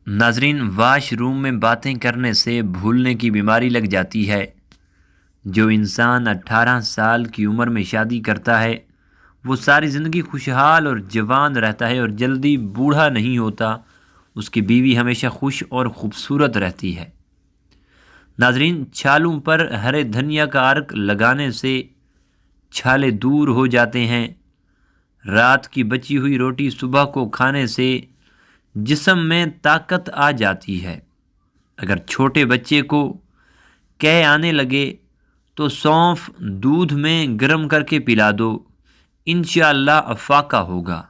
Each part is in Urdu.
ناظرین، واش روم میں باتیں کرنے سے بھولنے کی بیماری لگ جاتی ہے۔ جو انسان 18 سال کی عمر میں شادی کرتا ہے وہ ساری زندگی خوشحال اور جوان رہتا ہے اور جلدی بوڑھا نہیں ہوتا۔ اس کی بیوی ہمیشہ خوش اور خوبصورت رہتی ہے۔ ناظرین، چھالوں پر ہرے دھنیا کا عرق لگانے سے چھالے دور ہو جاتے ہیں۔ رات کی بچی ہوئی روٹی صبح کو کھانے سے جسم میں طاقت آ جاتی ہے۔ اگر چھوٹے بچے کو قے آنے لگے تو سونف دودھ میں گرم کر کے پلا دو، انشاءاللہ افاقہ ہوگا۔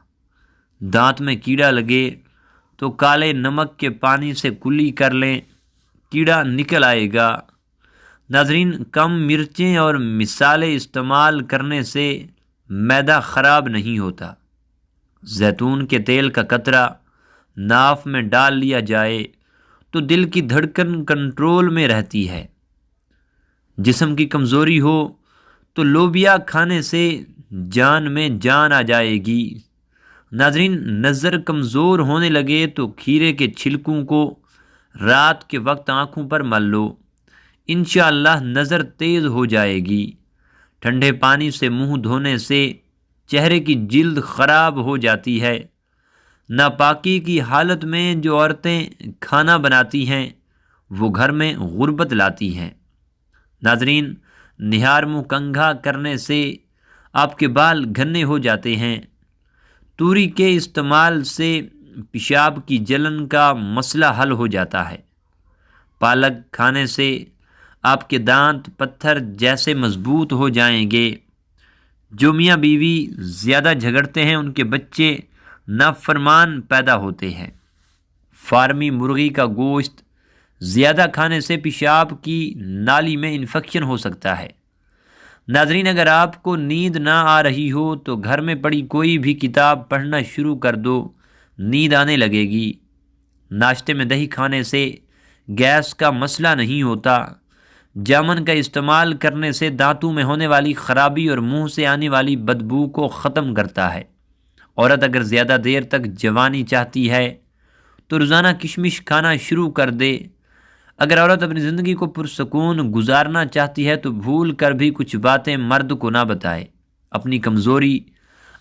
دانت میں کیڑا لگے تو کالے نمک کے پانی سے کلی کر لیں، کیڑا نکل آئے گا۔ ناظرین، کم مرچیں اور مصالحے استعمال کرنے سے معدہ خراب نہیں ہوتا۔ زیتون کے تیل کا قطرہ ناف میں ڈال لیا جائے تو دل کی دھڑکن کنٹرول میں رہتی ہے۔ جسم کی کمزوری ہو تو لوبیا کھانے سے جان میں جان آ جائے گی۔ ناظرین، نظر کمزور ہونے لگے تو کھیرے کے چھلکوں کو رات کے وقت آنکھوں پر مل لو، انشاءاللہ نظر تیز ہو جائے گی۔ ٹھنڈے پانی سے منہ دھونے سے چہرے کی جلد خراب ہو جاتی ہے۔ ناپاکی کی حالت میں جو عورتیں کھانا بناتی ہیں وہ گھر میں غربت لاتی ہیں۔ ناظرین، نہار منہ کنگھا کرنے سے آپ کے بال گھنے ہو جاتے ہیں۔ توری کے استعمال سے پیشاب کی جلن کا مسئلہ حل ہو جاتا ہے۔ پالک کھانے سے آپ کے دانت پتھر جیسے مضبوط ہو جائیں گے۔ جو میاں بیوی زیادہ جھگڑتے ہیں ان کے بچے نافرمان پیدا ہوتے ہیں۔ فارمی مرغی کا گوشت زیادہ کھانے سے پیشاب کی نالی میں انفیکشن ہو سکتا ہے۔ ناظرین، اگر آپ کو نیند نہ آ رہی ہو تو گھر میں پڑی کوئی بھی کتاب پڑھنا شروع کر دو، نیند آنے لگے گی۔ ناشتے میں دہی کھانے سے گیس کا مسئلہ نہیں ہوتا۔ جامن کا استعمال کرنے سے دانتوں میں ہونے والی خرابی اور منہ سے آنے والی بدبو کو ختم کرتا ہے۔ عورت اگر زیادہ دیر تک جوانی چاہتی ہے تو روزانہ کشمش کھانا شروع کر دے۔ اگر عورت اپنی زندگی کو پرسکون گزارنا چاہتی ہے تو بھول کر بھی کچھ باتیں مرد کو نہ بتائے۔ اپنی کمزوری،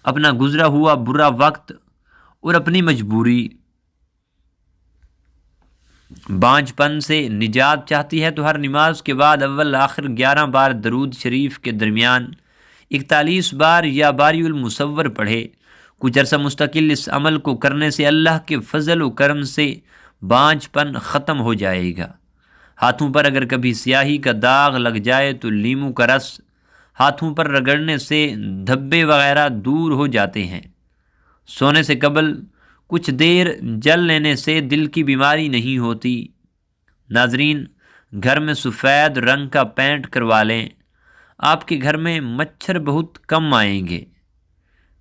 اپنا گزرا ہوا برا وقت اور اپنی مجبوری، بانجھ پن سے نجات چاہتی ہے تو ہر نماز کے بعد اول آخر 11 بار درود شریف کے درمیان 41 بار یا باری المصور پڑھے۔ کچھ عرصہ مستقل اس عمل کو کرنے سے اللہ کے فضل و کرم سے بانجھ پن ختم ہو جائے گا۔ ہاتھوں پر اگر کبھی سیاہی کا داغ لگ جائے تو لیموں کا رس ہاتھوں پر رگڑنے سے دھبے وغیرہ دور ہو جاتے ہیں۔ سونے سے قبل کچھ دیر جل لینے سے دل کی بیماری نہیں ہوتی۔ ناظرین، گھر میں سفید رنگ کا پینٹ کروا لیں، آپ کے گھر میں مچھر بہت کم آئیں گے۔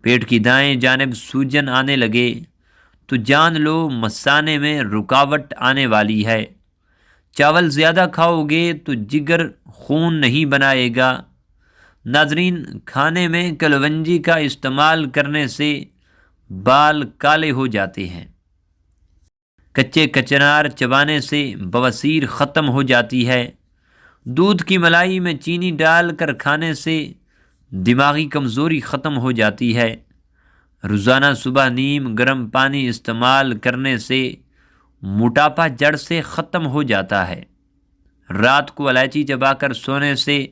پیٹ کی دائیں جانب سوجن آنے لگے تو جان لو مثانے میں رکاوٹ آنے والی ہے۔ چاول زیادہ کھاؤ گے تو جگر خون نہیں بنائے گا۔ ناظرین، کھانے میں کلونجی کا استعمال کرنے سے بال کالے ہو جاتے ہیں۔ کچے کچنار چبانے سے بواسیر ختم ہو جاتی ہے۔ دودھ کی ملائی میں چینی ڈال کر کھانے سے دماغی کمزوری ختم ہو جاتی ہے۔ روزانہ صبح نیم گرم پانی استعمال کرنے سے موٹاپا جڑ سے ختم ہو جاتا ہے۔ رات کو الائچی چبا کر سونے سے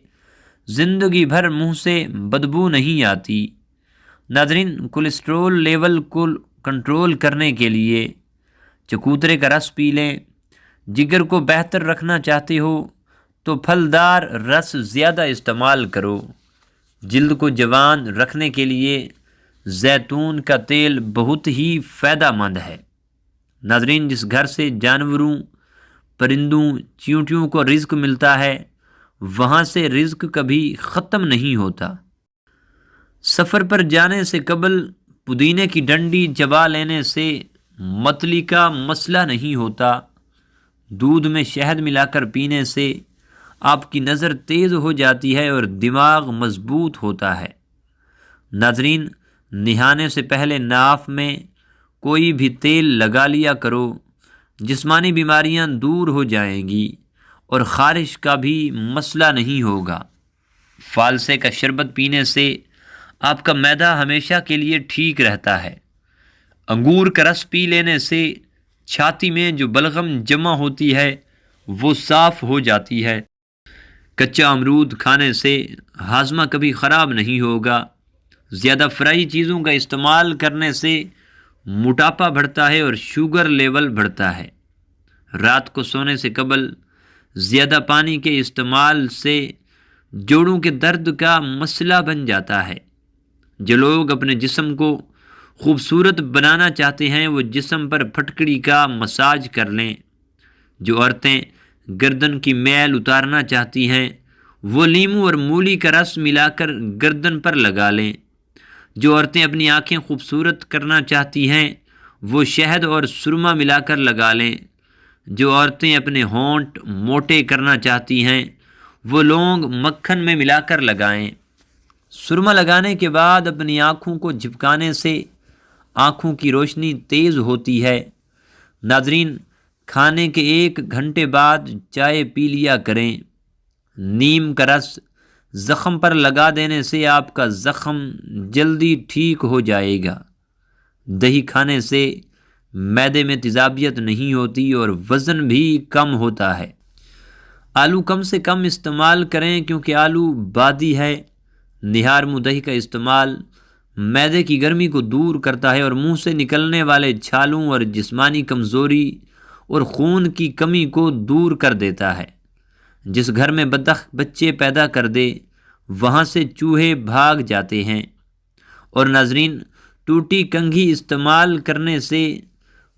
زندگی بھر منہ سے بدبو نہیں آتی۔ ناظرین، کولیسٹرول لیول کو کنٹرول کرنے کے لیے چکوترے کا رس پی لیں۔ جگر کو بہتر رکھنا چاہتے ہو تو پھلدار رس زیادہ استعمال کرو۔ جلد کو جوان رکھنے کے لیے زیتون کا تیل بہت ہی فائدہ مند ہے۔ ناظرین، جس گھر سے جانوروں، پرندوں، چیونٹیوں کو رزق ملتا ہے وہاں سے رزق کبھی ختم نہیں ہوتا۔ سفر پر جانے سے قبل پودینے کی ڈنڈی چبا لینے سے متلی کا مسئلہ نہیں ہوتا۔ دودھ میں شہد ملا کر پینے سے آپ کی نظر تیز ہو جاتی ہے اور دماغ مضبوط ہوتا ہے۔ ناظرین، نہانے سے پہلے ناف میں کوئی بھی تیل لگا لیا کرو جسمانی بیماریاں دور ہو جائیں گی اور خارش کا بھی مسئلہ نہیں ہوگا۔ فالسے کا شربت پینے سے آپ کا معدہ ہمیشہ کے لیے ٹھیک رہتا ہے۔ انگور کا رس پی لینے سے چھاتی میں جو بلغم جمع ہوتی ہے وہ صاف ہو جاتی ہے۔ کچا امرود کھانے سے ہاضمہ کبھی خراب نہیں ہوگا۔ زیادہ فرائی چیزوں کا استعمال کرنے سے موٹاپا بڑھتا ہے اور شوگر لیول بڑھتا ہے۔ رات کو سونے سے قبل زیادہ پانی کے استعمال سے جوڑوں کے درد کا مسئلہ بن جاتا ہے۔ جو لوگ اپنے جسم کو خوبصورت بنانا چاہتے ہیں وہ جسم پر پھٹکڑی کا مساج کر لیں۔ جو عورتیں گردن کی میل اتارنا چاہتی ہیں وہ لیموں اور مولی کا رس ملا کر گردن پر لگا لیں۔ جو عورتیں اپنی آنکھیں خوبصورت کرنا چاہتی ہیں وہ شہد اور سرما ملا کر لگا لیں۔ جو عورتیں اپنے ہونٹ موٹے کرنا چاہتی ہیں وہ لونگ مکھن میں ملا کر لگائیں۔ سرما لگانے کے بعد اپنی آنکھوں کو جھپکانے سے آنکھوں کی روشنی تیز ہوتی ہے۔ ناظرین، کھانے کے 1 گھنٹے بعد چائے پی لیا کریں۔ نیم کا رس زخم پر لگا دینے سے آپ کا زخم جلدی ٹھیک ہو جائے گا۔ دہی کھانے سے معدے میں تیزابیت نہیں ہوتی اور وزن بھی کم ہوتا ہے۔ آلو کم سے کم استعمال کریں کیونکہ آلو بادی ہے۔ نہار منہ دہی کا استعمال معدے کی گرمی کو دور کرتا ہے اور منہ سے نکلنے والے چھالوں اور جسمانی کمزوری اور خون کی کمی کو دور کر دیتا ہے۔ جس گھر میں بطخ بچے پیدا کر دے وہاں سے چوہے بھاگ جاتے ہیں۔ اور ناظرین، ٹوٹی کنگھی استعمال کرنے سے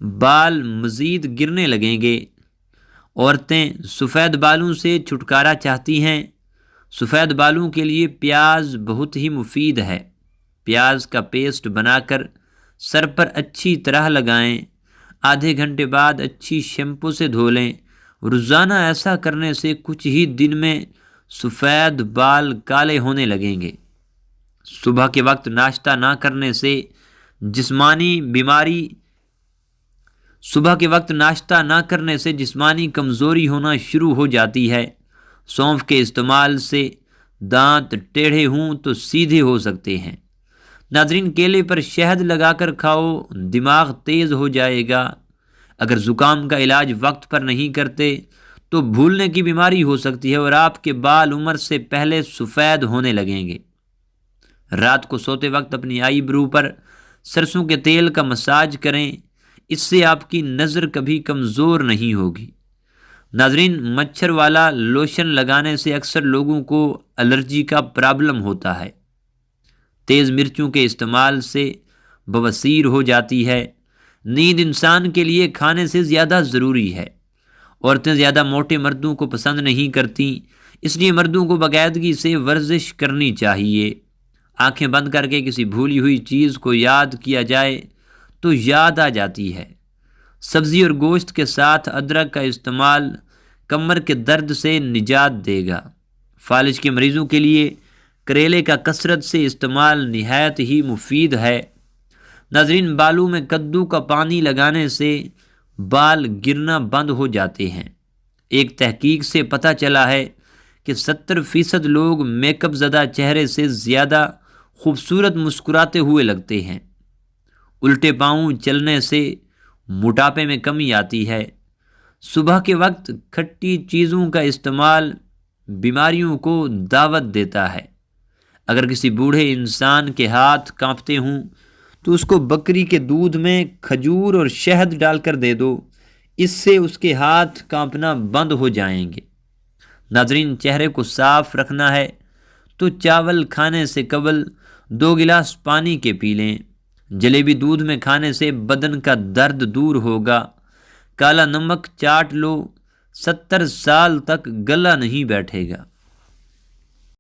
بال مزید گرنے لگیں گے۔ عورتیں سفید بالوں سے چھٹکارا چاہتی ہیں۔ سفید بالوں کے لیے پیاز بہت ہی مفید ہے۔ پیاز کا پیسٹ بنا کر سر پر اچھی طرح لگائیں۔ آدھے گھنٹے بعد اچھی شیمپو سے دھو لیں۔ روزانہ ایسا کرنے سے کچھ ہی دن میں سفید بال کالے ہونے لگیں گے۔ صبح کے وقت ناشتہ نہ کرنے سے جسمانی کمزوری ہونا شروع ہو جاتی ہے۔ سونف کے استعمال سے دانت ٹیڑھے ہوں تو سیدھے ہو سکتے ہیں۔ ناظرین، کیلے پر شہد لگا کر کھاؤ، دماغ تیز ہو جائے گا۔ اگر زکام کا علاج وقت پر نہیں کرتے تو بھولنے کی بیماری ہو سکتی ہے اور آپ کے بال عمر سے پہلے سفید ہونے لگیں گے۔ رات کو سوتے وقت اپنی آئی برو پر سرسوں کے تیل کا مساج کریں، اس سے آپ کی نظر کبھی کمزور نہیں ہوگی۔ ناظرین، مچھر والا لوشن لگانے سے اکثر لوگوں کو الرجی کا پرابلم ہوتا ہے۔ تیز مرچوں کے استعمال سے بواسیر ہو جاتی ہے۔ نیند انسان کے لیے کھانے سے زیادہ ضروری ہے۔ عورتیں زیادہ موٹے مردوں کو پسند نہیں کرتی، اس لیے مردوں کو باقاعدگی سے ورزش کرنی چاہیے۔ آنکھیں بند کر کے کسی بھولی ہوئی چیز کو یاد کیا جائے تو یاد آ جاتی ہے۔ سبزی اور گوشت کے ساتھ ادرک کا استعمال کمر کے درد سے نجات دے گا۔ فالج کے مریضوں کے لیے کریلے کا کثرت سے استعمال نہایت ہی مفید ہے۔ ناظرین، بالوں میں کدو کا پانی لگانے سے بال گرنا بند ہو جاتے ہیں۔ ایک تحقیق سے پتہ چلا ہے کہ 70% لوگ میک اپ زدہ چہرے سے زیادہ خوبصورت مسکراتے ہوئے لگتے ہیں۔ الٹے پاؤں چلنے سے موٹاپے میں کمی آتی ہے۔ صبح کے وقت کھٹی چیزوں کا استعمال بیماریوں کو دعوت دیتا ہے۔ اگر کسی بوڑھے انسان کے ہاتھ کانپتے ہوں تو اس کو بکری کے دودھ میں کھجور اور شہد ڈال کر دے دو، اس سے اس کے ہاتھ کانپنا بند ہو جائیں گے۔ ناظرین، چہرے کو صاف رکھنا ہے تو چاول کھانے سے قبل 2 گلاس پانی کے پی لیں۔ جلیبی دودھ میں کھانے سے بدن کا درد دور ہوگا۔ کالا نمک چاٹ لو، 70 سال تک گلا نہیں بیٹھے گا۔